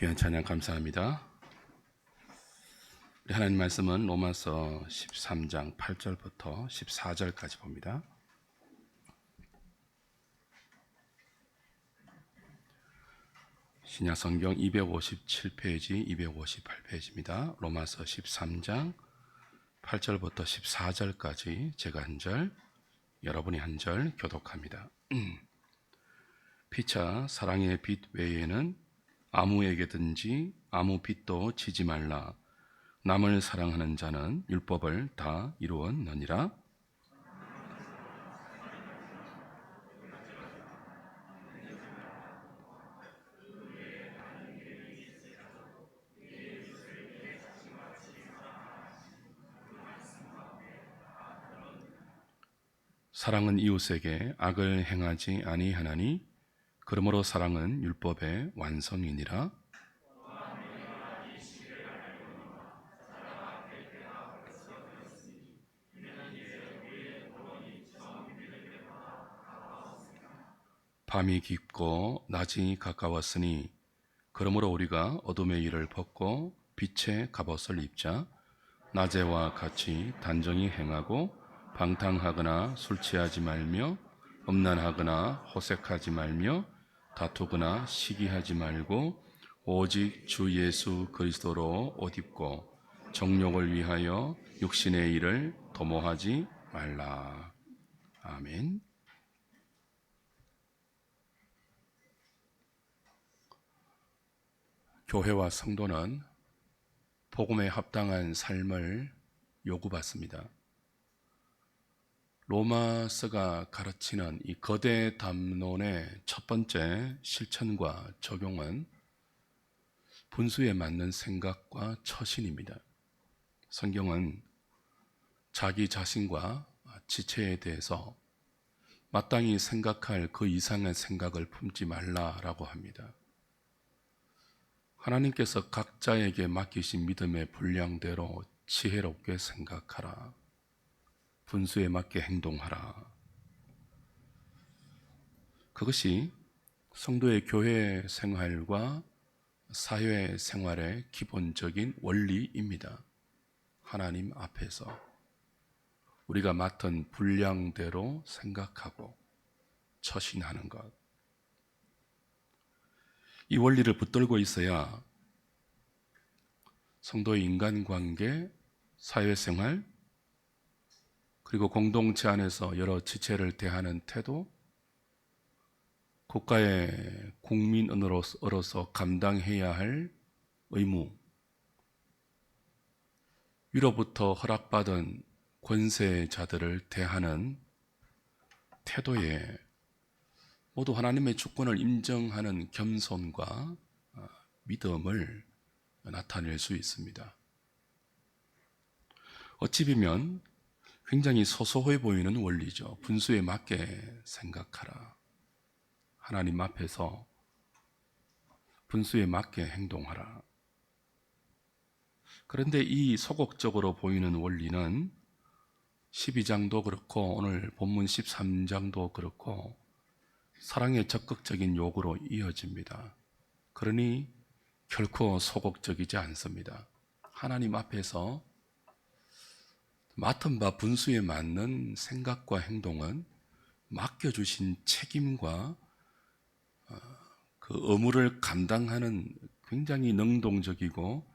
귀한 찬양 감사합니다. 우리 하나님 말씀은 로마서 13장 8절부터 14절까지 봅니다. 신약성경 257페이지, 258페이지입니다. 로마서 13장 8절부터 14절까지 제가 한 절, 여러분이 한 절 교독합니다. 피차 사랑의 빛 외에는 아무에게든지 아무 빚도 지지 말라. 남을 사랑하는 자는 율법을 다 이루었느니라. 사랑은 이웃에게 악을 행하지 아니하나니 그러므로 사랑은 율법의 완성이니라. 밤이 깊고 낮이 가까웠으니 그러므로 우리가 어둠의 일을 벗고 빛의 갑옷을 입자. 낮에와 같이 단정히 행하고 방탕하거나 술 취하지 말며 음란하거나 호색하지 말며 다투거나 시기하지 말고 오직 주 예수 그리스도로 옷 입고 정욕을 위하여 육신의 일을 도모하지 말라. 아멘. 교회와 성도는 복음에 합당한 삶을 요구받습니다. 로마서가 가르치는 이 거대 담론의 첫 번째 실천과 적용은 분수에 맞는 생각과 처신입니다. 성경은 자기 자신과 지체에 대해서 마땅히 생각할 그 이상의 생각을 품지 말라라고 합니다. 하나님께서 각자에게 맡기신 믿음의 분량대로 지혜롭게 생각하라. 분수에 맞게 행동하라. 그것이 성도의 교회 생활과 사회 생활의 기본적인 원리입니다. 하나님 앞에서 우리가 맡은 분량대로 생각하고 처신하는 것. 이 원리를 붙들고 있어야 성도의 인간관계, 사회생활, 그리고 공동체 안에서 여러 지체를 대하는 태도, 국가의 국민으로서 감당해야 할 의무, 위로부터 허락받은 권세자들을 대하는 태도에 모두 하나님의 주권을 인정하는 겸손과 믿음을 나타낼 수 있습니다. 어찌 보면 굉장히 소소해 보이는 원리죠. 분수에 맞게 생각하라. 하나님 앞에서 분수에 맞게 행동하라. 그런데 이 소극적으로 보이는 원리는 12장도 그렇고 오늘 본문 13장도 그렇고 사랑의 적극적인 요구로 이어집니다. 그러니 결코 소극적이지 않습니다. 하나님 앞에서 맡은 바 분수에 맞는 생각과 행동은 맡겨주신 책임과 그 의무를 감당하는 굉장히 능동적이고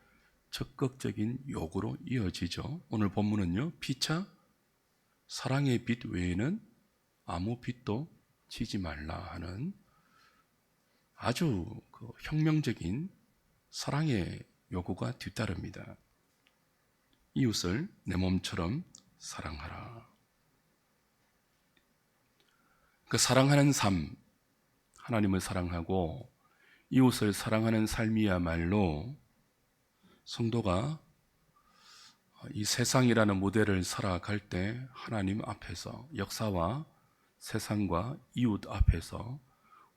적극적인 요구로 이어지죠. 오늘 본문은요, 피차 사랑의 빛 외에는 아무 빛도 지지 말라 하는 아주 혁명적인 사랑의 요구가 뒤따릅니다. 이웃을 내 몸처럼 사랑하라. 그 사랑하는 삶, 하나님을 사랑하고 이웃을 사랑하는 삶이야말로 성도가 이 세상이라는 무대를 살아갈 때 하나님 앞에서 역사와 세상과 이웃 앞에서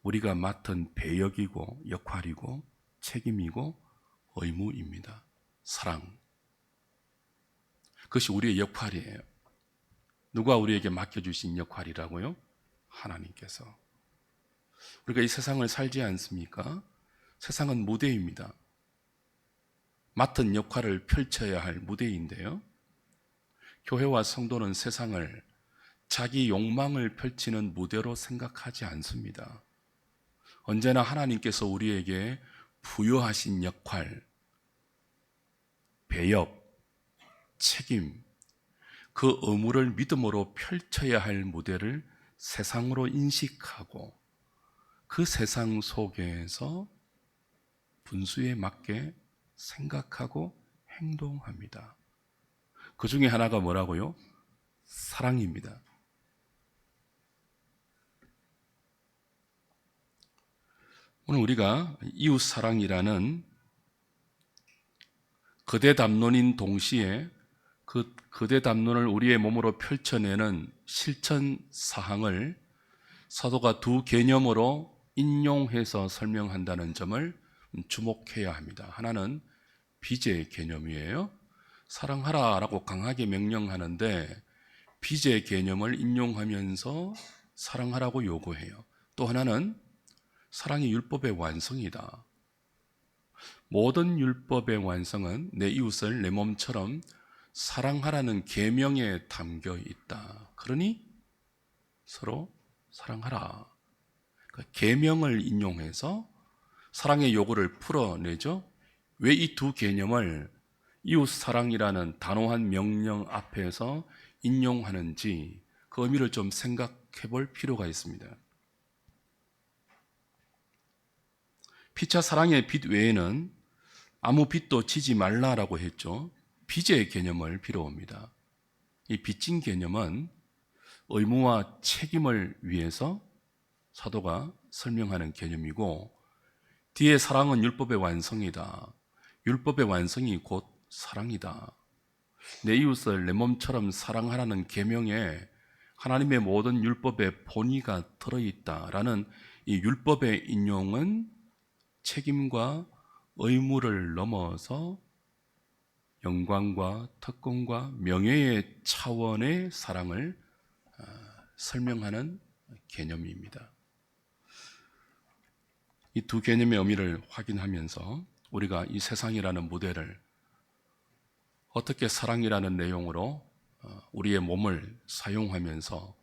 우리가 맡은 배역이고 역할이고 책임이고 의무입니다. 사랑. 그것이 우리의 역할이에요. 누가 우리에게 맡겨주신 역할이라고요? 하나님께서. 우리가 이 세상을 살지 않습니까? 세상은 무대입니다. 맡은 역할을 펼쳐야 할 무대인데요. 교회와 성도는 세상을 자기 욕망을 펼치는 무대로 생각하지 않습니다. 언제나 하나님께서 우리에게 부여하신 역할, 배역, 책임, 그 의무를 믿음으로 펼쳐야 할 무대를 세상으로 인식하고 그 세상 속에서 분수에 맞게 생각하고 행동합니다. 그 중에 하나가 뭐라고요? 사랑입니다. 오늘 우리가 이웃 사랑이라는 거대 담론인 동시에 그 거대 담론을 우리의 몸으로 펼쳐내는 실천 사항을 사도가 두 개념으로 인용해서 설명한다는 점을 주목해야 합니다. 하나는 비제 개념이에요. 사랑하라라고 강하게 명령하는데 비제 개념을 인용하면서 사랑하라고 요구해요. 또 하나는 사랑이 율법의 완성이다. 모든 율법의 완성은 내 이웃을 내 몸처럼 사랑하라는 계명에 담겨 있다. 그러니 서로 사랑하라. 계명을 인용해서 사랑의 요구를 풀어내죠. 왜 이 두 개념을 이웃 사랑이라는 단호한 명령 앞에서 인용하는지 그 의미를 좀 생각해 볼 필요가 있습니다. 피차 사랑의 빛 외에는 아무 빛도 지지 말라라고 했죠. 빚의 개념을 빌어옵니다. 이 빚진 개념은 의무와 책임을 위해서 사도가 설명하는 개념이고, 뒤에 사랑은 율법의 완성이다. 율법의 완성이 곧 사랑이다. 내 이웃을 내 몸처럼 사랑하라는 계명에 하나님의 모든 율법의 본의가 들어있다라는 이 율법의 인용은 책임과 의무를 넘어서 영광과 특권과 명예의 차원의 사랑을 설명하는 개념입니다. 이 두 개념의 의미를 확인하면서 우리가 이 세상이라는 무대를 어떻게 사랑이라는 내용으로 우리의 몸을 사용하면서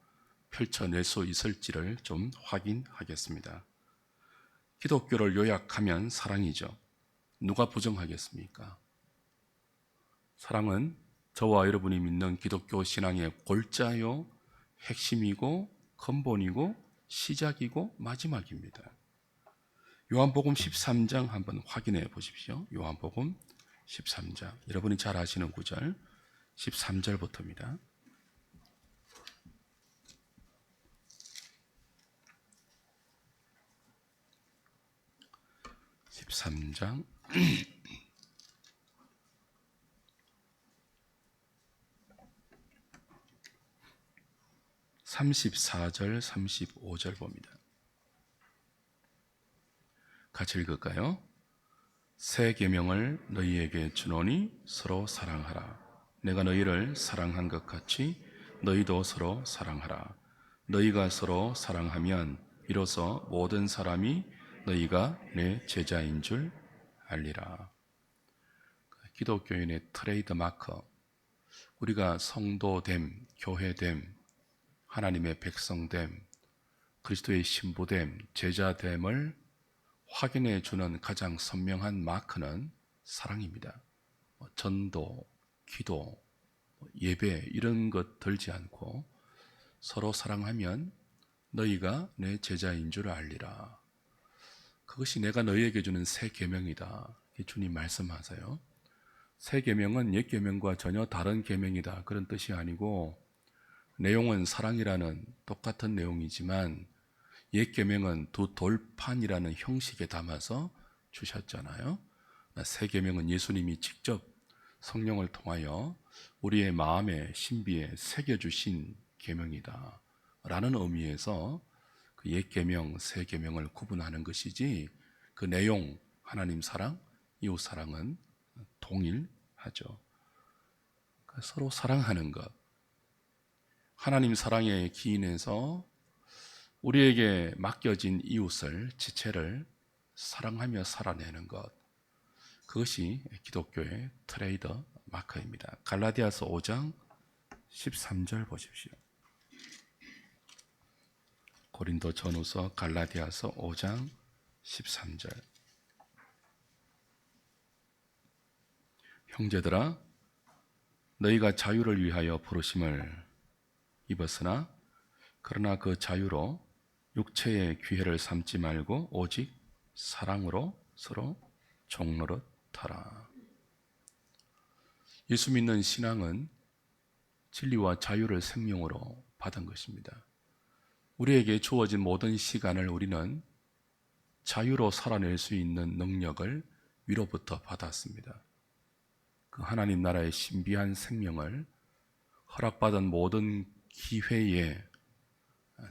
펼쳐낼 수 있을지를 좀 확인하겠습니다. 기독교를 요약하면 사랑이죠. 누가 부정하겠습니까? 사랑은 저와 여러분이 믿는 기독교 신앙의 골자요, 핵심이고 근본이고 시작이고 마지막입니다. 요한복음 13장 한번 확인해 보십시오. 요한복음 13장, 여러분이 잘 아시는 구절 13절부터입니다. 13장 34절 35절 봅니다. 같이 읽을까요? 새 계명을 너희에게 주노니 서로 사랑하라. 내가 너희를 사랑한 것 같이 너희도 서로 사랑하라. 너희가 서로 사랑하면 비로소 모든 사람이 너희가 내 제자인 줄 알리라. 기독교인의 트레이드 마크, 우리가 성도됨, 교회됨, 하나님의 백성됨, 그리스도의 신부됨, 제자됨을 확인해 주는 가장 선명한 마크는 사랑입니다. 전도, 기도, 예배 이런 것 들지 않고 서로 사랑하면 너희가 내 제자인 줄 알리라. 그것이 내가 너희에게 주는 새 계명이다. 주님 말씀하세요. 새 계명은 옛 계명과 전혀 다른 계명이다. 그런 뜻이 아니고 내용은 사랑이라는 똑같은 내용이지만 옛 계명은 두 돌판이라는 형식에 담아서 주셨잖아요. 새 계명은 예수님이 직접 성령을 통하여 우리의 마음의 신비에 새겨주신 계명이다 라는 의미에서 그 옛 계명, 새 계명을 구분하는 것이지 그 내용, 하나님 사랑, 이웃 사랑은 동일하죠. 서로 사랑하는 것, 하나님 사랑에 기인해서 우리에게 맡겨진 이웃을, 지체를 사랑하며 살아내는 것, 그것이 기독교의 트레이더 마크입니다. 갈라디아서 5장 13절 보십시오. 고린도 전후서 갈라디아서 5장 13절. 형제들아, 너희가 자유를 위하여 부르심을 입었으나 그러나 그 자유로 육체의 귀회를 삼지 말고 오직 사랑으로 서로 종노릇하라. 예수 믿는 신앙은 진리와 자유를 생명으로 받은 것입니다. 우리에게 주어진 모든 시간을 우리는 자유로 살아낼 수 있는 능력을 위로부터 받았습니다. 그 하나님 나라의 신비한 생명을 허락받은 모든 기회에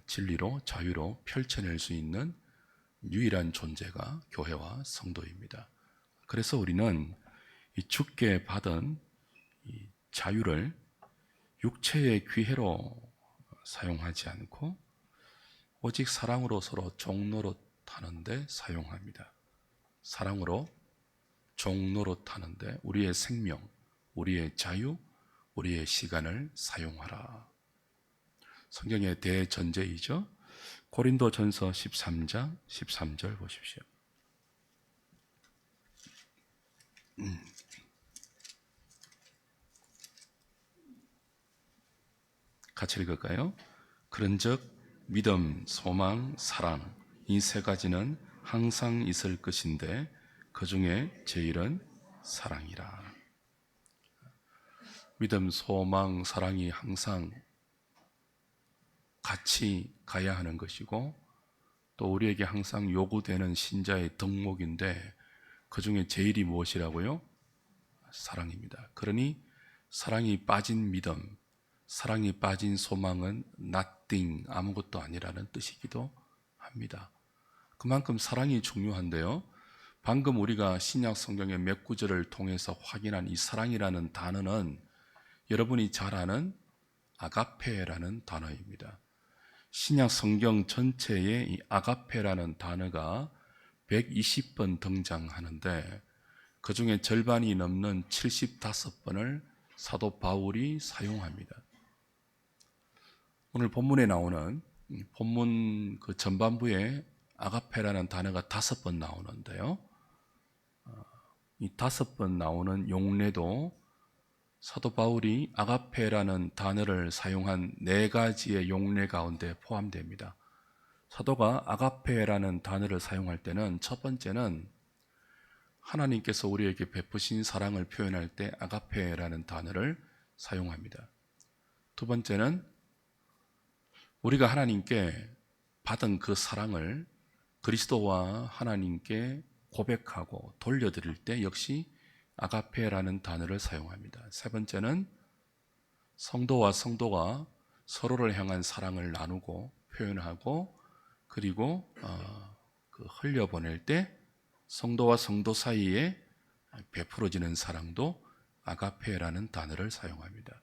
진리로 자유로 펼쳐낼 수 있는 유일한 존재가 교회와 성도입니다. 그래서 우리는 이 주께 받은 이 자유를 육체의 귀회로 사용하지 않고 오직 사랑으로 서로 종노릇하는데 사용합니다. 사랑으로 종노릇하는데 우리의 생명, 우리의 자유, 우리의 시간을 사용하라. 성경의 대전제이죠. 고린도전서 13장 13절 보십시오. 같이 읽을까요? 그런즉 믿음, 소망, 사랑 이 세 가지는 항상 있을 것인데 그 중에 제일은 사랑이라. 믿음, 소망, 사랑이 항상 같이 가야 하는 것이고 또 우리에게 항상 요구되는 신자의 덕목인데 그 중에 제일이 무엇이라고요? 사랑입니다. 그러니 사랑이 빠진 믿음, 사랑이 빠진 소망은 nothing, 아무것도 아니라는 뜻이기도 합니다. 그만큼 사랑이 중요한데요. 방금 우리가 신약 성경의 몇 구절을 통해서 확인한 이 사랑이라는 단어는 여러분이 잘 아는 아가페라는 단어입니다. 신약 성경 전체에 이 아가페라는 단어가 120번 등장하는데 그 중에 절반이 넘는 75번을 사도 바울이 사용합니다. 오늘 본문에 나오는 본문 그 전반부에 아가페라는 단어가 5번 나오는데요. 이 5번 나오는 용례도 사도 바울이 아가페라는 단어를 사용한 4가지의 용례 가운데 포함됩니다. 사도가 아가페라는 단어를 사용할 때는 첫 번째는 하나님께서 우리에게 베푸신 사랑을 표현할 때 아가페라는 단어를 사용합니다. 두 번째는 우리가 하나님께 받은 그 사랑을 그리스도와 하나님께 고백하고 돌려드릴 때 역시 아가페라는 단어를 사용합니다. 세 번째는 성도와 성도가 서로를 향한 사랑을 나누고 표현하고 그리고 흘려보낼 때 성도와 성도 사이에 베풀어지는 사랑도 아가페라는 단어를 사용합니다.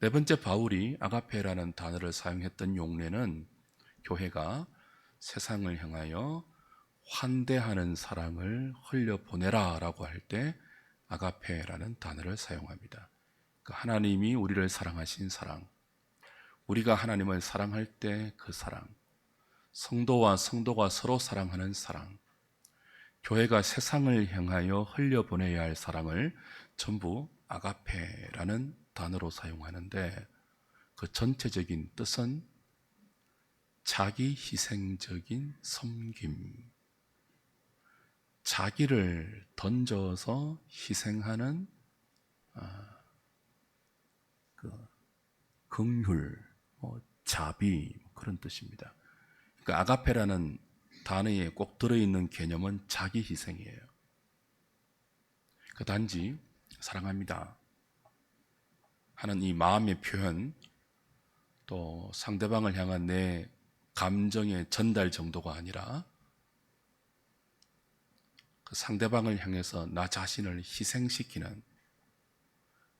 네 번째 바울이 아가페라는 단어를 사용했던 용례는 교회가 세상을 향하여 환대하는 사랑을 흘려보내라 라고 할 때 아가페라는 단어를 사용합니다. 하나님이 우리를 사랑하신 사랑, 우리가 하나님을 사랑할 때 그 사랑, 성도와 성도가 서로 사랑하는 사랑, 교회가 세상을 향하여 흘려보내야 할 사랑을 전부 아가페라는 단어로 사용하는데 그 전체적인 뜻은 자기 희생적인 섬김, 자기를 던져서 희생하는 긍휼, 자비 그런 뜻입니다. 그러니까 아가페라는 단어에 꼭 들어있는 개념은 자기 희생이에요. 그 단지 사랑합니다 하는 이 마음의 표현, 또 상대방을 향한 내 감정의 전달 정도가 아니라 그 상대방을 향해서 나 자신을 희생시키는,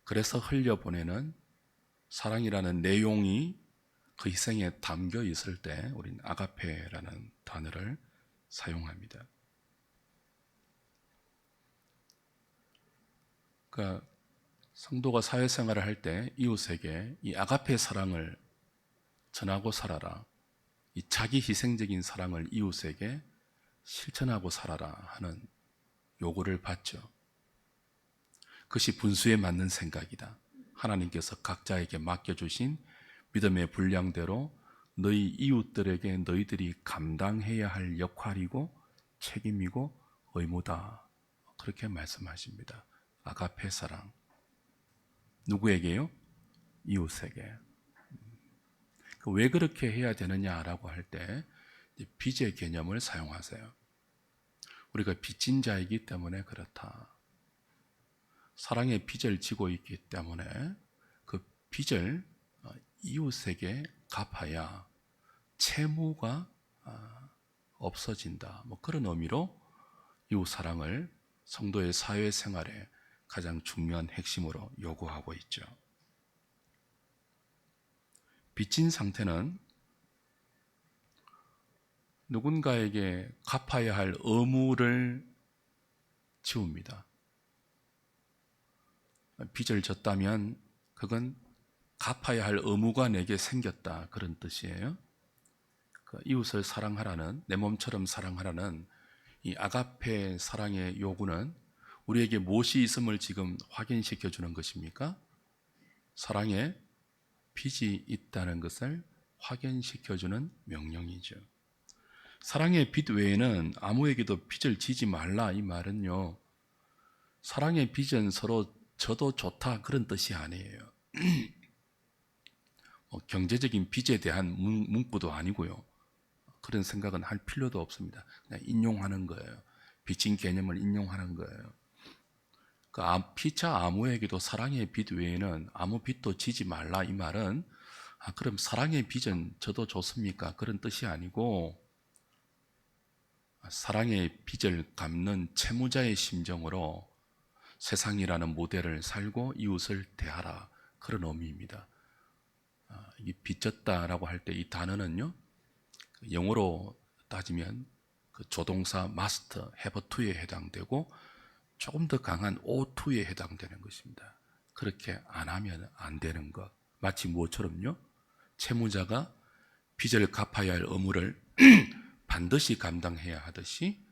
그래서 흘려보내는 사랑이라는 내용이 그 희생에 담겨 있을 때 우리는 아가페라는 단어를 사용합니다. 그러니까 성도가 사회생활을 할 때 이웃에게 이 아가페 사랑을 전하고 살아라. 이 자기 희생적인 사랑을 이웃에게 실천하고 살아라 하는 요구를 받죠. 그것이 분수에 맞는 생각이다. 하나님께서 각자에게 맡겨주신 믿음의 분량대로 너희 이웃들에게 너희들이 감당해야 할 역할이고 책임이고 의무다. 그렇게 말씀하십니다. 아가페 사랑. 누구에게요? 이웃에게. 왜 그렇게 해야 되느냐라고 할 때 빚의 개념을 사용하세요. 우리가 빚진 자이기 때문에 그렇다. 사랑의 빚을 지고 있기 때문에 그 빚을 이웃에게 갚아야 채무가 없어진다. 뭐 그런 의미로 이웃 사랑을 성도의 사회생활에 가장 중요한 핵심으로 요구하고 있죠. 빚진 상태는 누군가에게 갚아야 할 의무를 지웁니다. 빚을 졌다면 그건 갚아야 할 의무가 내게 생겼다. 그런 뜻이에요. 그 이웃을 사랑하라는, 내 몸처럼 사랑하라는 이 아가페 사랑의 요구는 우리에게 무엇이 있음을 지금 확인시켜 주는 것입니까? 사랑에 빚이 있다는 것을 확인시켜 주는 명령이죠. 사랑의 빚 외에는 아무에게도 빚을 지지 말라 이 말은요, 사랑의 빚은 서로 져도 좋다 그런 뜻이 아니에요. 경제적인 빚에 대한 문구도 아니고요. 그런 생각은 할 필요도 없습니다. 그냥 인용하는 거예요. 빚진 개념을 인용하는 거예요. 그 피차 아무에게도 사랑의 빚 외에는 아무 빚도 지지 말라 이 말은 그럼 사랑의 빚은 져도 좋습니까? 그런 뜻이 아니고 사랑의 빚을 갚는 채무자의 심정으로 세상이라는 모델을 살고 이웃을 대하라 그런 의미입니다. 이 빚졌다라고 할 때 이 단어는요, 영어로 따지면 그 조동사 must, have to에 해당되고 조금 더 강한 ought to에 해당되는 것입니다. 그렇게 안 하면 안 되는 것. 마치 무엇처럼요? 채무자가 빚을 갚아야 할 의무를 반드시 감당해야 하듯이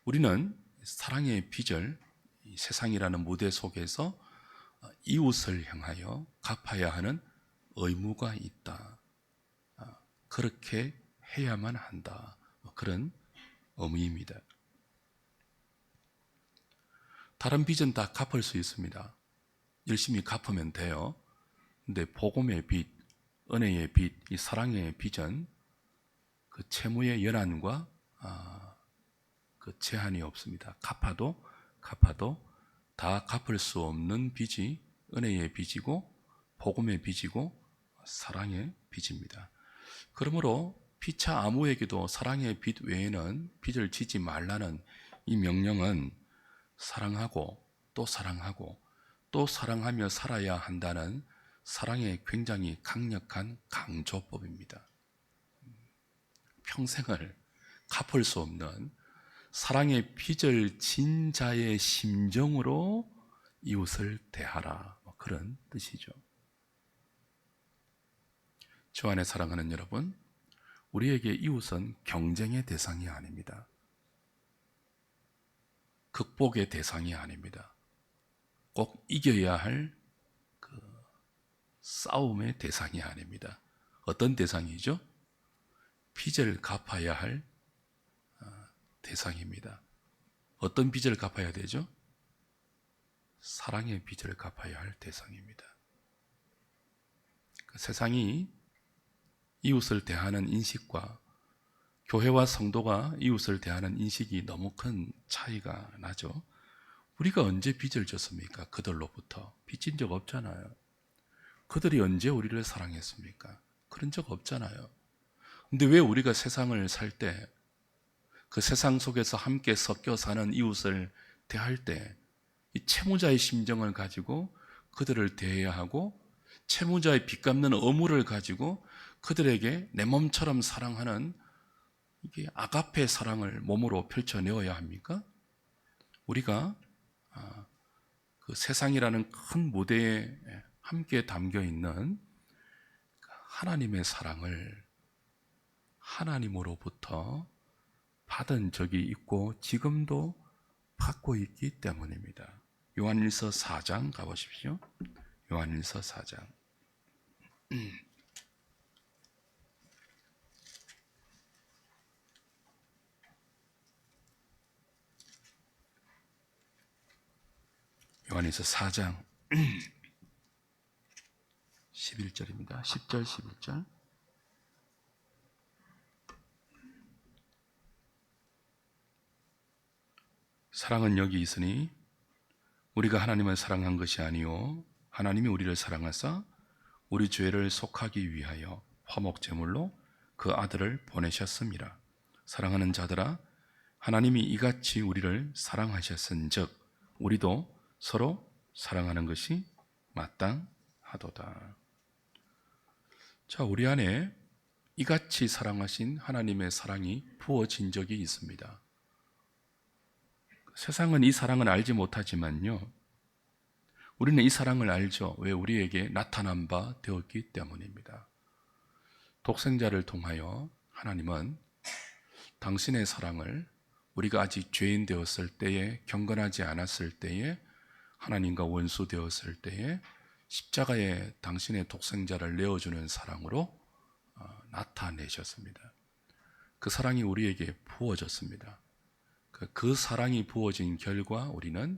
우리는 사랑의 빚을 이 세상이라는 무대 속에서 이웃을 향하여 갚아야 하는 의무가 있다. 그렇게 해야만 한다. 그런 의미입니다. 다른 빚은 다 갚을 수 있습니다. 열심히 갚으면 돼요. 근데 복음의 빚, 은혜의 빚, 이 사랑의 빚은 그 채무의 연한과 그 제한이 없습니다. 갚아도 다 갚을 수 없는 빚이 은혜의 빚이고 복음의 빚이고 사랑의 빚입니다. 그러므로 피차 아무에게도 사랑의 빚 외에는 빚을 지지 말라는 이 명령은 사랑하고 또 사랑하고 또 사랑하며 살아야 한다는 사랑의 굉장히 강력한 강조법입니다. 평생을 갚을 수 없는 사랑의 빚을 진 자의 심정으로 이웃을 대하라. 그런 뜻이죠. 주 안에 사랑하는 여러분, 우리에게 이웃은 경쟁의 대상이 아닙니다. 극복의 대상이 아닙니다. 꼭 이겨야 할 그 싸움의 대상이 아닙니다. 어떤 대상이죠? 빚을 갚아야 할 대상입니다. 어떤 빚을 갚아야 되죠? 사랑의 빚을 갚아야 할 대상입니다. 세상이 이웃을 대하는 인식과 교회와 성도가 이웃을 대하는 인식이 너무 큰 차이가 나죠. 우리가 언제 빚을 졌습니까? 그들로부터 빚진 적 없잖아요. 그들이 언제 우리를 사랑했습니까? 그런 적 없잖아요. 근데 왜 우리가 세상을 살 때 그 세상 속에서 함께 섞여 사는 이웃을 대할 때 이 채무자의 심정을 가지고 그들을 대해야 하고 채무자의 빚 갚는 의무를 가지고 그들에게 내 몸처럼 사랑하는 이게 아가페 사랑을 몸으로 펼쳐내어야 합니까? 우리가 그 세상이라는 큰 무대에 함께 담겨 있는 하나님의 사랑을 하나님으로부터 받은 적이 있고 지금도 받고 있기 때문입니다. 요한일서 4장 가보십시오. 요한일서 4장. 요한일서 4장 11절입니다. 10절 11절. 사랑은 여기 있으니 우리가 하나님을 사랑한 것이 아니요 하나님이 우리를 사랑하사 우리 죄를 속하기 위하여 화목 제물로 그 아들을 보내셨습니다. 사랑하는 자들아 하나님이 이같이 우리를 사랑하셨은즉 우리도 서로 사랑하는 것이 마땅하도다. 자, 우리 안에 이같이 사랑하신 하나님의 사랑이 부어진 적이 있습니다. 세상은 이 사랑을 알지 못하지만요, 우리는 이 사랑을 알죠. 왜? 우리에게 나타난 바 되었기 때문입니다. 독생자를 통하여 하나님은 당신의 사랑을 우리가 아직 죄인 되었을 때에, 경건하지 않았을 때에, 하나님과 원수 되었을 때에 십자가에 당신의 독생자를 내어주는 사랑으로 나타내셨습니다. 그 사랑이 우리에게 부어졌습니다. 그 사랑이 부어진 결과 우리는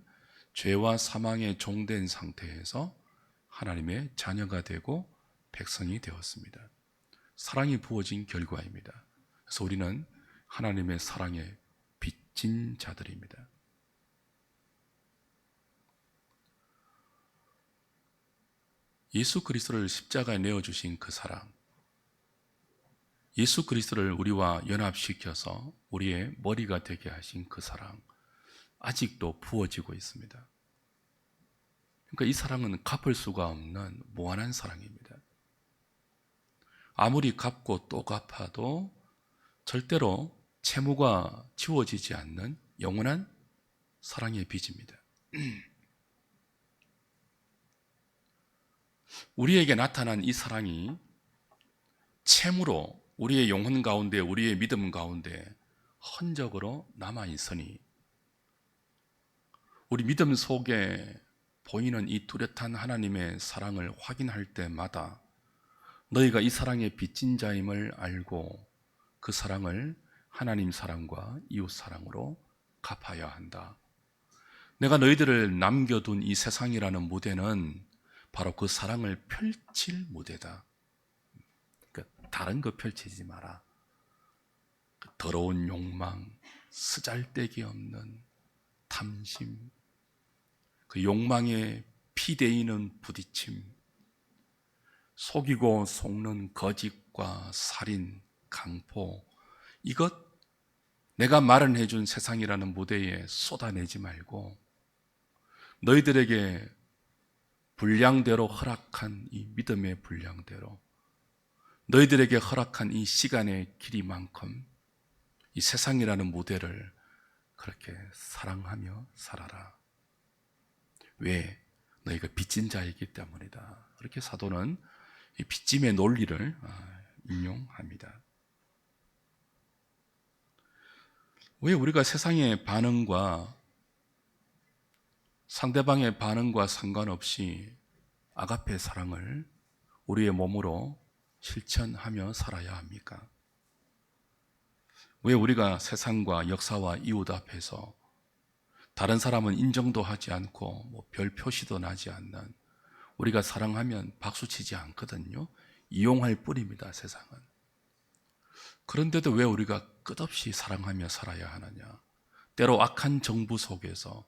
죄와 사망에 종된 상태에서 하나님의 자녀가 되고 백성이 되었습니다. 사랑이 부어진 결과입니다. 그래서 우리는 하나님의 사랑에 빚진 자들입니다. 예수 그리스도를 십자가에 내어주신 그 사랑, 예수 그리스도를 우리와 연합시켜서 우리의 머리가 되게 하신 그 사랑, 아직도 부어지고 있습니다. 그러니까 이 사랑은 갚을 수가 없는 무한한 사랑입니다. 아무리 갚고 또 갚아도 절대로 채무가 지워지지 않는 영원한 사랑의 빚입니다. 우리에게 나타난 이 사랑이 채무로 우리의 영혼 가운데, 우리의 믿음 가운데 흔적으로 남아있으니 우리 믿음 속에 보이는 이 뚜렷한 하나님의 사랑을 확인할 때마다 너희가 이 사랑의 빚진 자임을 알고 그 사랑을 하나님 사랑과 이웃 사랑으로 갚아야 한다. 내가 너희들을 남겨둔 이 세상이라는 무대는 바로 그 사랑을 펼칠 무대다. 그러니까 다른 거 펼치지 마라. 그 더러운 욕망, 쓰잘데기 없는 탐심, 그 욕망에 피대이는 부딪힘, 속이고 속는 거짓과 살인, 강포, 이것 내가 마련해 준 세상이라는 무대에 쏟아내지 말고 너희들에게 분량대로 허락한 이 믿음의 분량대로 너희들에게 허락한 이 시간의 길이만큼 이 세상이라는 무대를 그렇게 사랑하며 살아라. 왜? 너희가 빚진 자이기 때문이다. 이렇게 사도는 이 빚짐의 논리를 인용합니다. 왜 우리가 세상의 반응과 상대방의 반응과 상관없이 아가페 사랑을 우리의 몸으로 실천하며 살아야 합니까? 왜 우리가 세상과 역사와 이웃 앞에서 다른 사람은 인정도 하지 않고 별 표시도 나지 않는, 우리가 사랑하면 박수치지 않거든요. 이용할 뿐입니다, 세상은. 그런데도 왜 우리가 끝없이 사랑하며 살아야 하느냐? 때로 악한 정부 속에서,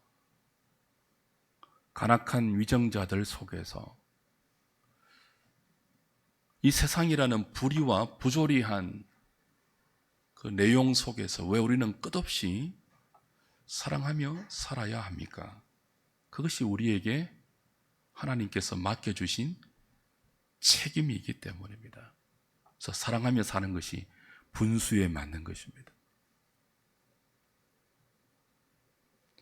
간악한 위정자들 속에서, 이 세상이라는 불의와 부조리한 그 내용 속에서 왜 우리는 끝없이 사랑하며 살아야 합니까? 그것이 우리에게 하나님께서 맡겨주신 책임이기 때문입니다. 그래서 사랑하며 사는 것이 분수에 맞는 것입니다.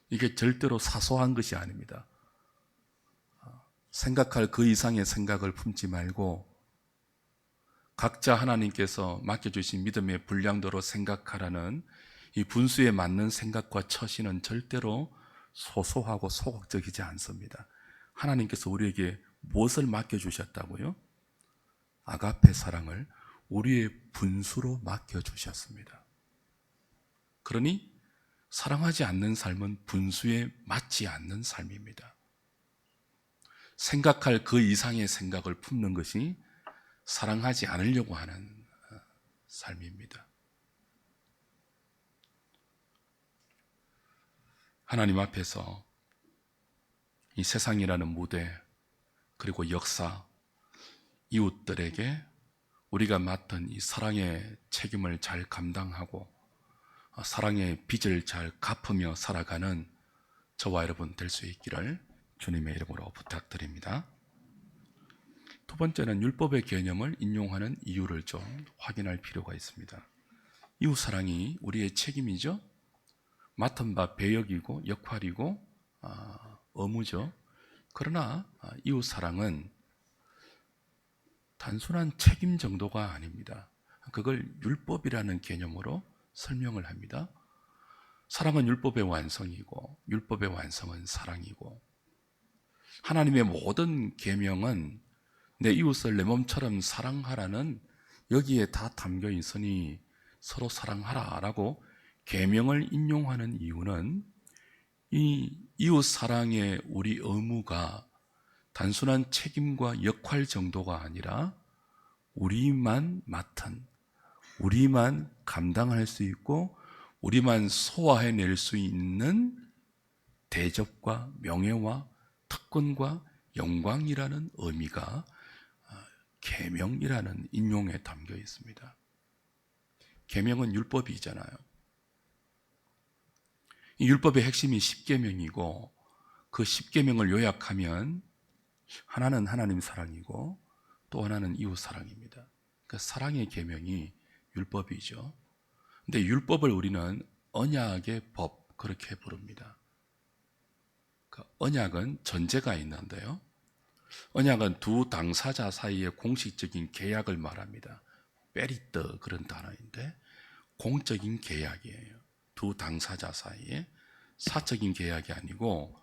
이게 절대로 사소한 것이 아닙니다. 생각할 그 이상의 생각을 품지 말고 각자 하나님께서 맡겨주신 믿음의 분량대로 생각하라는 이 분수에 맞는 생각과 처신은 절대로 소소하고 소극적이지 않습니다. 하나님께서 우리에게 무엇을 맡겨주셨다고요? 아가페 사랑을 우리의 분수로 맡겨주셨습니다. 그러니 사랑하지 않는 삶은 분수에 맞지 않는 삶입니다. 생각할 그 이상의 생각을 품는 것이 사랑하지 않으려고 하는 삶입니다. 하나님 앞에서 이 세상이라는 무대, 그리고 역사, 이웃들에게 우리가 맡은 이 사랑의 책임을 잘 감당하고 사랑의 빚을 잘 갚으며 살아가는 저와 여러분 될 수 있기를 주님의 이름으로 부탁드립니다. 두 번째는 율법의 개념을 인용하는 이유를 좀 확인할 필요가 있습니다. 이웃사랑이 우리의 책임이죠. 맡은 바 배역이고 역할이고 의무죠. 그러나 이웃사랑은 단순한 책임 정도가 아닙니다. 그걸 율법이라는 개념으로 설명을 합니다. 사랑은 율법의 완성이고 율법의 완성은 사랑이고 하나님의 모든 계명은 내 이웃을 내 몸처럼 사랑하라는 여기에 다 담겨 있으니 서로 사랑하라라고 계명을 인용하는 이유는 이 이웃 사랑의 우리 의무가 단순한 책임과 역할 정도가 아니라 우리만 맡은, 우리만 감당할 수 있고 우리만 소화해낼 수 있는 대접과 명예와 특권과 영광이라는 의미가 계명이라는 인용에 담겨 있습니다. 계명은 율법이잖아요. 이 율법의 핵심이 십계명이고 그 십계명을 요약하면 하나는 하나님 사랑이고 또 하나는 이웃 사랑입니다. 그 사랑의 계명이 율법이죠. 근데 율법을 우리는 언약의 법 그렇게 부릅니다. 그 언약은 전제가 있는데요. 언약은 두 당사자 사이의 공식적인 계약을 말합니다. 페리트 그런 단어인데 공적인 계약이에요. 두 당사자 사이에 사적인 계약이 아니고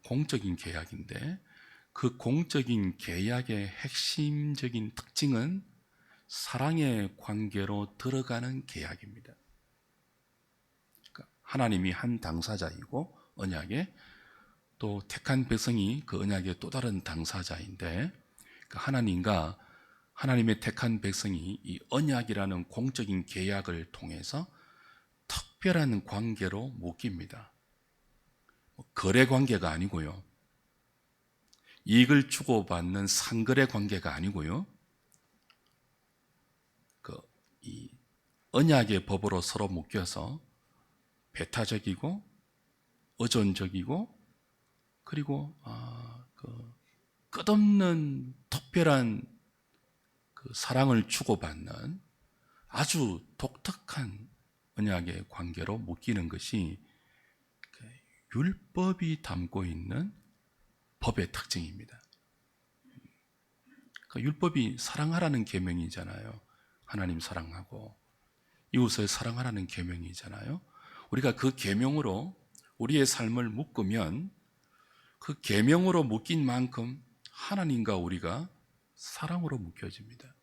공적인 계약인데 그 공적인 계약의 핵심적인 특징은 사랑의 관계로 들어가는 계약입니다. 그러니까 하나님이 한 당사자이고 언약에 또 택한 백성이 그 언약의 또 다른 당사자인데 하나님과 하나님의 택한 백성이 이 언약이라는 공적인 계약을 통해서 특별한 관계로 묶입니다. 거래 관계가 아니고요. 이익을 주고받는 상거래 관계가 아니고요. 이 언약의 법으로 서로 묶여서 배타적이고 의존적이고 그리고 끝없는 특별한 사랑을 주고받는 아주 독특한 언약의 관계로 묶이는 것이 율법이 담고 있는 법의 특징입니다. 율법이 사랑하라는 계명이잖아요. 하나님 사랑하고 이웃을 사랑하라는 계명이잖아요. 우리가 그 계명으로 우리의 삶을 묶으면 그 계명으로 묶인 만큼 하나님과 우리가 사랑으로 묶여집니다.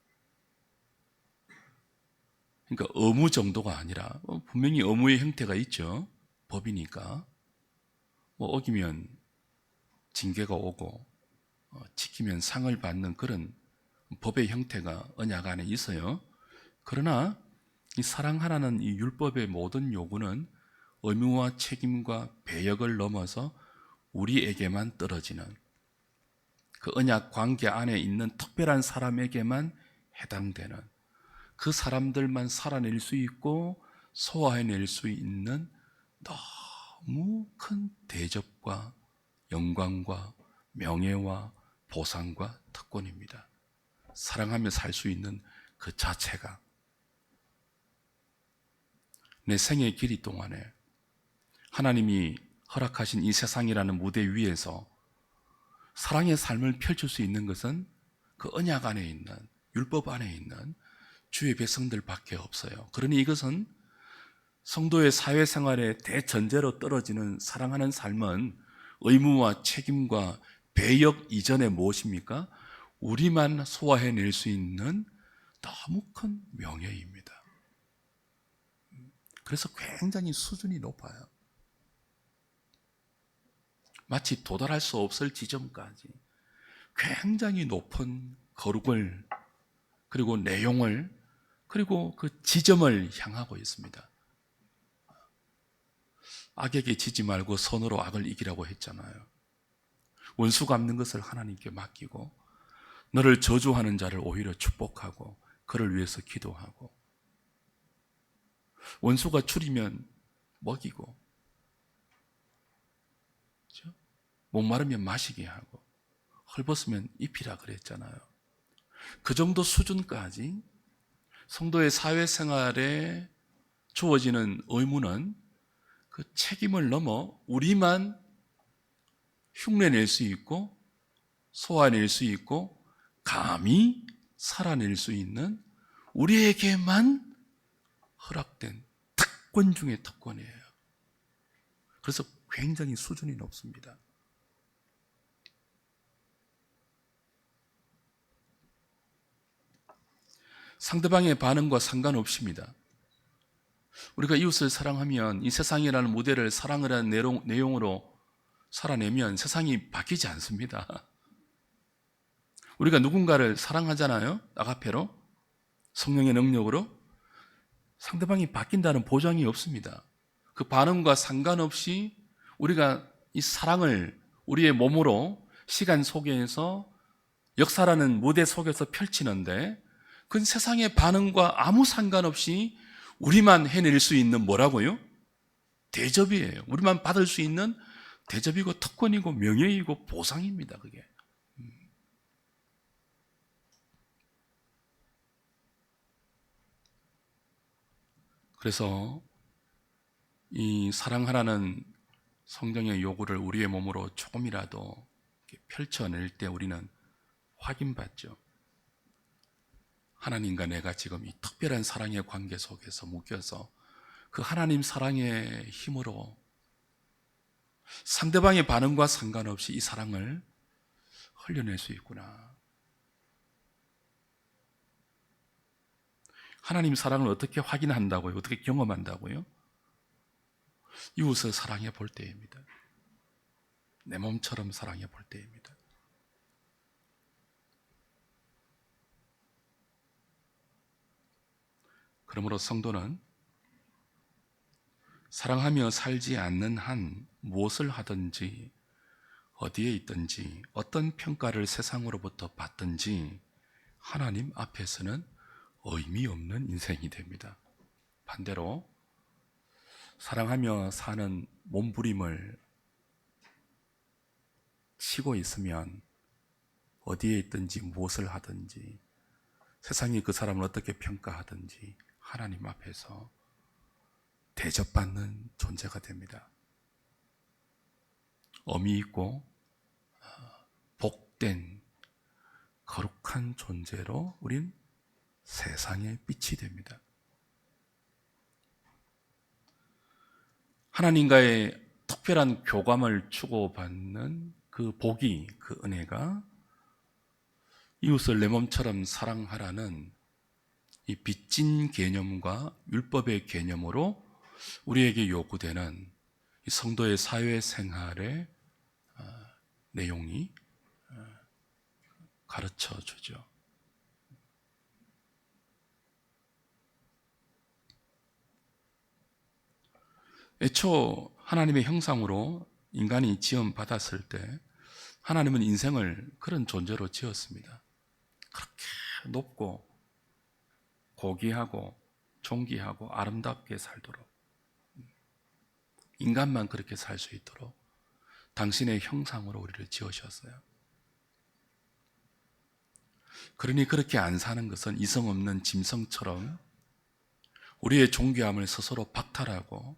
그러니까 의무 정도가 아니라 분명히 의무의 형태가 있죠. 법이니까 어기면 징계가 오고 지키면 상을 받는 그런 법의 형태가 언약 안에 있어요. 그러나 이 사랑하라는 이 율법의 모든 요구는 의무와 책임과 배역을 넘어서 우리에게만 떨어지는 그 언약 관계 안에 있는 특별한 사람에게만 해당되는 그 사람들만 살아낼 수 있고 소화해낼 수 있는 너무 큰 대접과 영광과 명예와 보상과 특권입니다. 사랑하며 살 수 있는 그 자체가 내 생의 길이 동안에 하나님이 허락하신 이 세상이라는 무대 위에서 사랑의 삶을 펼칠 수 있는 것은 그 언약 안에 있는, 율법 안에 있는 주의 백성들밖에 없어요. 그러니 이것은 성도의 사회생활의 대전제로 떨어지는 사랑하는 삶은 의무와 책임과 배역 이전에 무엇입니까? 우리만 소화해낼 수 있는 너무 큰 명예입니다. 그래서 굉장히 수준이 높아요. 마치 도달할 수 없을 지점까지 굉장히 높은 거룩을, 그리고 내용을, 그리고 그 지점을 향하고 있습니다. 악에게 지지 말고 선으로 악을 이기라고 했잖아요. 원수 갚는 것을 하나님께 맡기고 너를 저주하는 자를 오히려 축복하고 그를 위해서 기도하고, 원수가 줄이면 먹이고, 그렇죠? 목마르면 마시게 하고 헐벗으면 입히라 그랬잖아요. 그 정도 수준까지 성도의 사회생활에 주어지는 의무는 그 책임을 넘어 우리만 흉내낼 수 있고 소화낼 수 있고 감히 살아낼 수 있는 우리에게만 허락된 특권 중의 특권이에요. 그래서 굉장히 수준이 높습니다. 상대방의 반응과 상관없습니다. 우리가 이웃을 사랑하면 이 세상이라는 무대를 사랑을 하는 내용으로 살아내면 세상이 바뀌지 않습니다. 우리가 누군가를 사랑하잖아요. 아가페로, 성령의 능력으로. 상대방이 바뀐다는 보장이 없습니다. 그 반응과 상관없이 우리가 이 사랑을 우리의 몸으로 시간 속에서 역사라는 무대 속에서 펼치는데, 그건 세상의 반응과 아무 상관없이 우리만 해낼 수 있는 뭐라고요? 대접이에요. 우리만 받을 수 있는 대접이고 특권이고 명예이고 보상입니다. 그게. 그래서 이 사랑하라는 성경의 요구를 우리의 몸으로 조금이라도 펼쳐낼 때 우리는 확인받죠. 하나님과 내가 지금 이 특별한 사랑의 관계 속에서 묶여서 그 하나님 사랑의 힘으로 상대방의 반응과 상관없이 이 사랑을 흘려낼 수 있구나. 하나님 사랑을 어떻게 확인한다고요? 어떻게 경험한다고요? 이웃을 사랑해 볼 때입니다. 내 몸처럼 사랑해 볼 때입니다. 그러므로 성도는 사랑하며 살지 않는 한 무엇을 하든지 어디에 있든지 어떤 평가를 세상으로부터 받든지 하나님 앞에서는 의미 없는 인생이 됩니다. 반대로 사랑하며 사는 몸부림을 치고 있으면 어디에 있든지 무엇을 하든지 세상이 그 사람을 어떻게 평가하든지 하나님 앞에서 대접받는 존재가 됩니다. 의미 있고 복된 거룩한 존재로 우린 세상의 빛이 됩니다. 하나님과의 특별한 교감을 추구받는 그 복이, 그 은혜가 이웃을 내 몸처럼 사랑하라는 이 빚진 개념과 율법의 개념으로 우리에게 요구되는 이 성도의 사회생활의 내용이 가르쳐 주죠. 애초 하나님의 형상으로 인간이 지음받았을 때 하나님은 인생을 그런 존재로 지었습니다. 그렇게 높고 고귀하고 존귀하고 아름답게 살도록, 인간만 그렇게 살 수 있도록 당신의 형상으로 우리를 지으셨어요. 그러니 그렇게 안 사는 것은 이성 없는 짐승처럼 우리의 존귀함을 스스로 박탈하고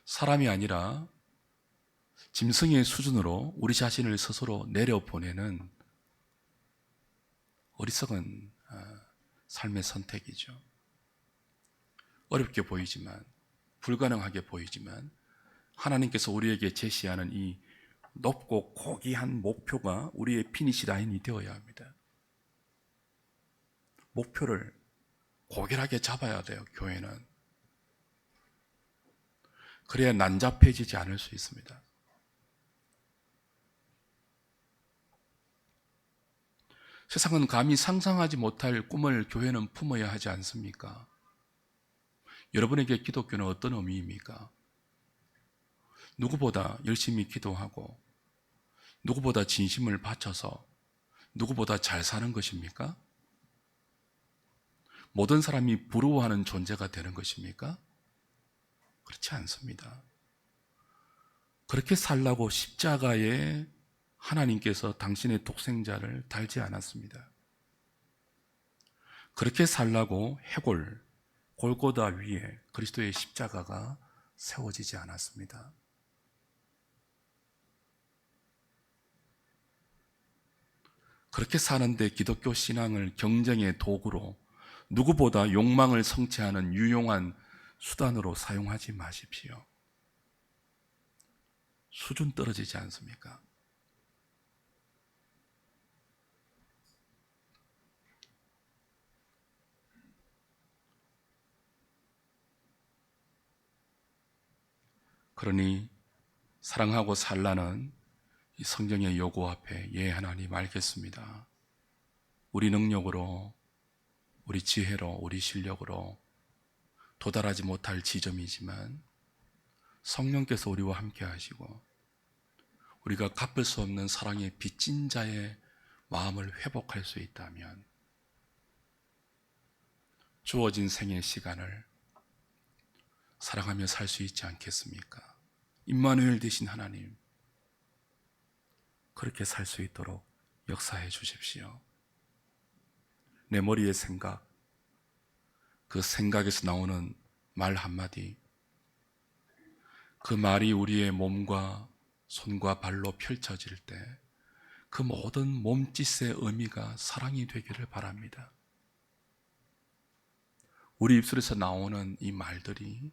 사람이 아니라 짐승의 수준으로 우리 자신을 스스로 내려보내는 어리석은 삶의 선택이죠. 어렵게 보이지만, 불가능하게 보이지만 하나님께서 우리에게 제시하는 이 높고 고귀한 목표가 우리의 피니시 라인이 되어야 합니다. 목표를 고결하게 잡아야 돼요, 교회는. 그래야 난잡해지지 않을 수 있습니다. 세상은 감히 상상하지 못할 꿈을 교회는 품어야 하지 않습니까? 여러분에게 기독교는 어떤 의미입니까? 누구보다 열심히 기도하고 누구보다 진심을 바쳐서 누구보다 잘 사는 것입니까? 모든 사람이 부러워하는 존재가 되는 것입니까? 그렇지 않습니다. 그렇게 살라고 십자가에 하나님께서 당신의 독생자를 달지 않았습니다. 그렇게 살라고 해골, 골고다 위에 그리스도의 십자가가 세워지지 않았습니다. 그렇게 사는데 기독교 신앙을 경쟁의 도구로 누구보다 욕망을 성취하는 유용한 수단으로 사용하지 마십시오. 수준 떨어지지 않습니까? 그러니 사랑하고 살라는 이 성경의 요구 앞에 예 하나님 알겠습니다. 우리 능력으로, 우리 지혜로, 우리 실력으로 도달하지 못할 지점이지만 성령께서 우리와 함께 하시고 우리가 갚을 수 없는 사랑의 빚진 자의 마음을 회복할 수 있다면 주어진 생의 시간을 사랑하며 살 수 있지 않겠습니까? 임마누엘 되신 하나님, 그렇게 살 수 있도록 역사해 주십시오. 내 머리의 생각, 그 생각에서 나오는 말 한마디, 그 말이 우리의 몸과 손과 발로 펼쳐질 때 그 모든 몸짓의 의미가 사랑이 되기를 바랍니다. 우리 입술에서 나오는 이 말들이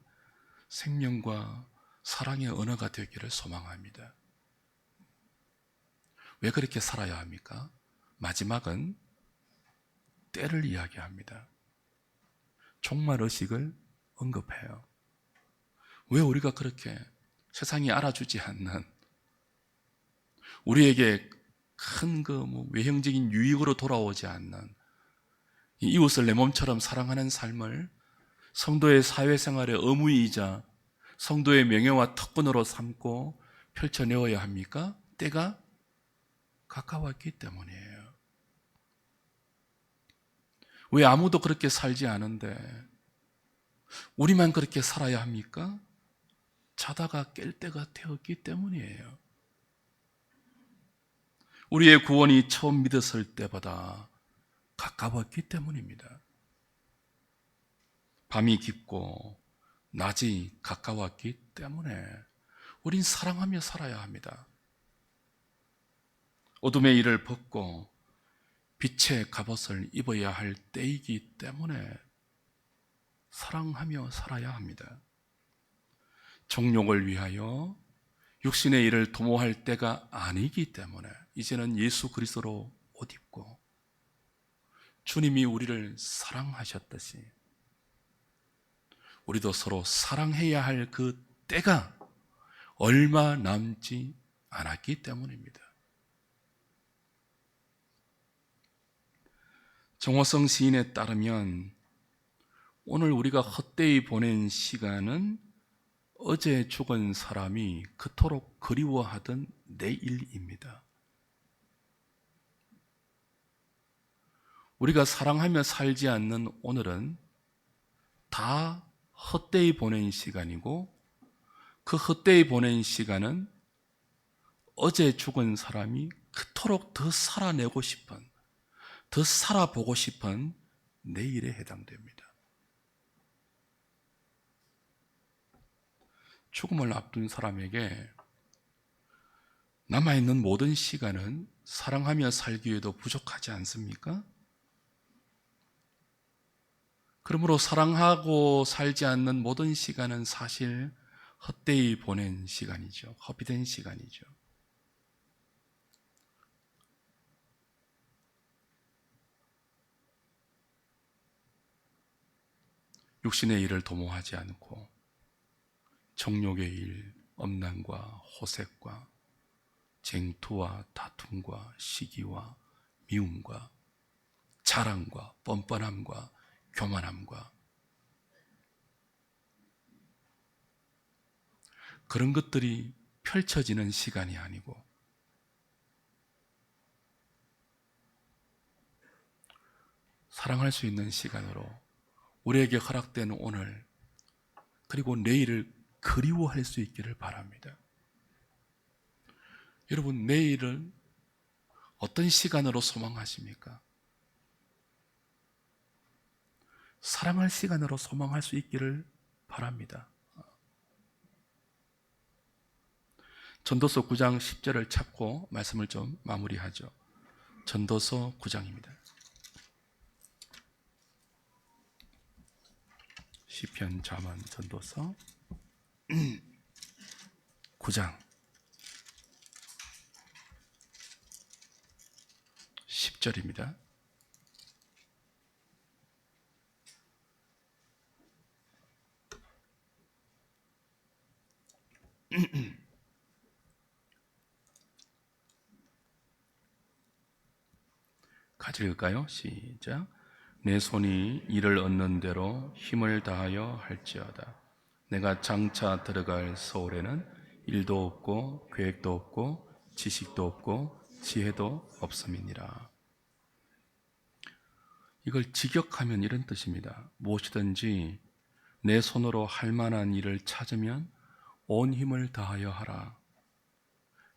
생명과 사랑의 언어가 되기를 소망합니다. 왜 그렇게 살아야 합니까? 마지막은 때를 이야기합니다. 종말의식을 언급해요. 왜 우리가 그렇게 세상이 알아주지 않는, 우리에게 큰 외형적인 유익으로 돌아오지 않는 이웃을 내 몸처럼 사랑하는 삶을 성도의 사회생활의 의무이자 성도의 명예와 특권으로 삼고 펼쳐내어야 합니까? 때가 가까웠기 때문이에요. 왜 아무도 그렇게 살지 않은데 우리만 그렇게 살아야 합니까? 자다가 깰 때가 되었기 때문이에요. 우리의 구원이 처음 믿었을 때보다 가까웠기 때문입니다. 밤이 깊고 낮이 가까웠기 때문에 우린 사랑하며 살아야 합니다. 어둠의 일을 벗고 빛의 갑옷을 입어야 할 때이기 때문에 사랑하며 살아야 합니다. 정욕을 위하여 육신의 일을 도모할 때가 아니기 때문에 이제는 예수 그리스도로 옷 입고 주님이 우리를 사랑하셨듯이 우리도 서로 사랑해야 할 그 때가 얼마 남지 않았기 때문입니다. 정호성 시인에 따르면 오늘 우리가 헛되이 보낸 시간은 어제 죽은 사람이 그토록 그리워하던 내일입니다. 우리가 사랑하며 살지 않는 오늘은 다 헛되이 보낸 시간이고 그 헛되이 보낸 시간은 어제 죽은 사람이 그토록 더 살아내고 싶은, 더 살아보고 싶은 내일에 해당됩니다. 죽음을 앞둔 사람에게 남아있는 모든 시간은 사랑하며 살기에도 부족하지 않습니까? 그러므로 사랑하고 살지 않는 모든 시간은 사실 헛되이 보낸 시간이죠. 허비된 시간이죠. 육신의 일을 도모하지 않고 정욕의 일, 엄난과 호색과 쟁투와 다툼과 시기와 미움과 자랑과 뻔뻔함과 교만함과 그런 것들이 펼쳐지는 시간이 아니고 사랑할 수 있는 시간으로 우리에게 허락된 오늘 그리고 내일을 그리워할 수 있기를 바랍니다. 여러분, 내일을 어떤 시간으로 소망하십니까? 사랑할 시간으로 소망할 수 있기를 바랍니다. 전도서 9장 10절을 찾고 말씀을 좀 마무리하죠. 전도서 9장입니다. 시편, 잠언, 전도서 9장 10절입니다. 같이 읽을까요? 시작. 내 손이 이를 얻는 대로 힘을 다하여 할지어다. 내가 장차 들어갈 서울에는 일도 없고 계획도 없고 지식도 없고 지혜도 없음이니라. 이걸 직역하면 이런 뜻입니다. 무엇이든지 내 손으로 할 만한 일을 찾으면 온 힘을 다하여 하라.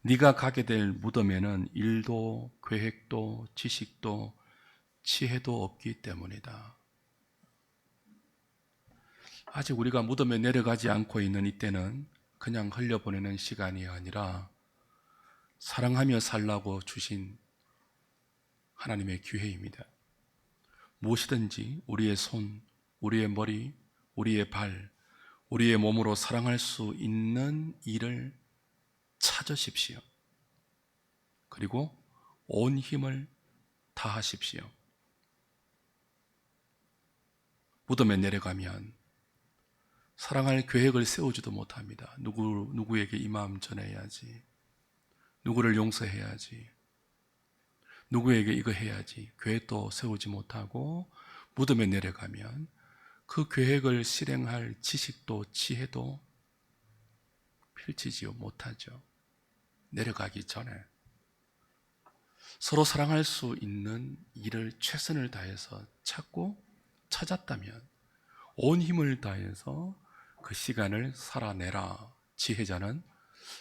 네가 가게 될 무덤에는 일도 계획도 지식도 지혜도 없기 때문이다. 아직 우리가 무덤에 내려가지 않고 있는 이때는 그냥 흘려보내는 시간이 아니라 사랑하며 살라고 주신 하나님의 기회입니다. 무엇이든지 우리의 손, 우리의 머리, 우리의 발, 우리의 몸으로 사랑할 수 있는 일을 찾으십시오. 그리고 온 힘을 다하십시오. 무덤에 내려가면 사랑할 계획을 세우지도 못합니다. 누구에게 이 마음 전해야지. 누구를 용서해야지. 누구에게 이거 해야지. 계획도 세우지 못하고 무덤에 내려가면 그 계획을 실행할 지식도 지혜도 펼치지 못하죠. 내려가기 전에 서로 사랑할 수 있는 일을 최선을 다해서 찾고 찾았다면 온 힘을 다해서 그 시간을 살아내라. 지혜자는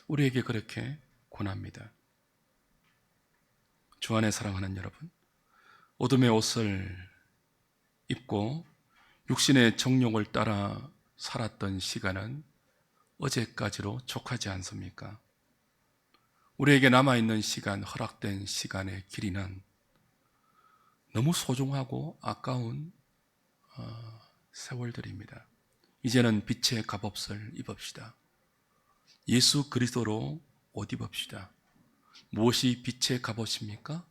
우리에게 그렇게 권합니다. 주 안에 사랑하는 여러분, 어둠의 옷을 입고 육신의 정욕을 따라 살았던 시간은 어제까지로 족하지 않습니까? 우리에게 남아있는 시간, 허락된 시간의 길이는 너무 소중하고 아까운 세월들입니다. 이제는 빛의 갑옷을 입읍시다. 예수 그리스도로 옷 입읍시다. 무엇이 빛의 갑옷입니까?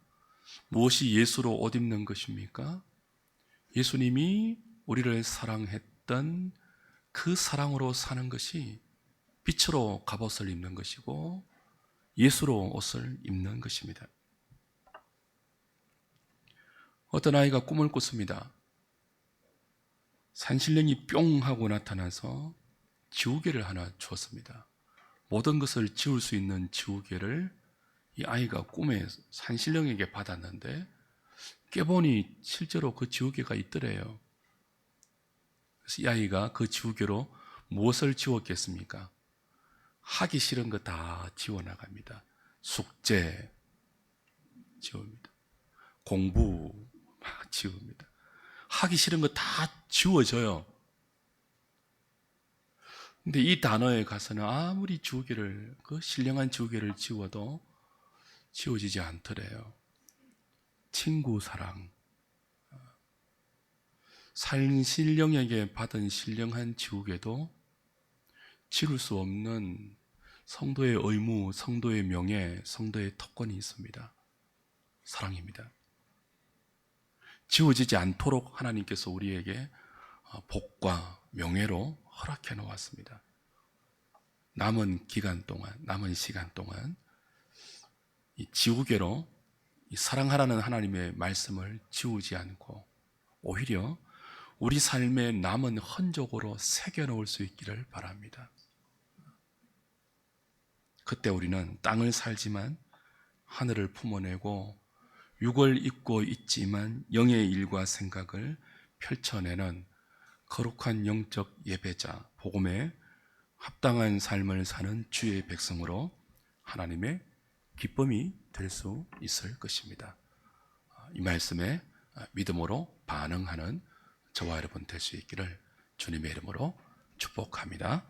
무엇이 예수로 옷 입는 것입니까? 예수님이 우리를 사랑했던 그 사랑으로 사는 것이 빛으로 갑옷을 입는 것이고 예수로 옷을 입는 것입니다. 어떤 아이가 꿈을 꿨습니다. 산신령이 뿅 하고 나타나서 지우개를 하나 주었습니다. 모든 것을 지울 수 있는 지우개를 이 아이가 꿈에 산신령에게 받았는데 깨보니 실제로 그 지우개가 있더래요. 그래서 이 아이가 그 지우개로 무엇을 지웠겠습니까? 하기 싫은 거 다 지워나갑니다. 숙제 지웁니다. 공부 막 지웁니다. 하기 싫은 거 다 지워져요. 근데 이 단어에 가서는 아무리 지우개를, 그 신령한 지우개를 지워도 지워지지 않더래요. 친구 사랑. 신령에게 받은 신령한 지우개도 지울 수 없는 성도의 의무, 성도의 명예, 성도의 특권이 있습니다. 사랑입니다. 지워지지 않도록 하나님께서 우리에게 복과 명예로 허락해 놓았습니다. 남은 기간 동안, 남은 시간 동안 이 지우개로 이 사랑하라는 하나님의 말씀을 지우지 않고 오히려 우리 삶의 남은 흔적으로 새겨놓을 수 있기를 바랍니다. 그때 우리는 땅을 살지만 하늘을 품어내고 육을 입고 있지만 영의 일과 생각을 펼쳐내는 거룩한 영적 예배자, 복음에 합당한 삶을 사는 주의 백성으로 하나님의 기쁨이 될 수 있을 것입니다. 이 말씀에 믿음으로 반응하는 저와 여러분 될 수 있기를 주님의 이름으로 축복합니다.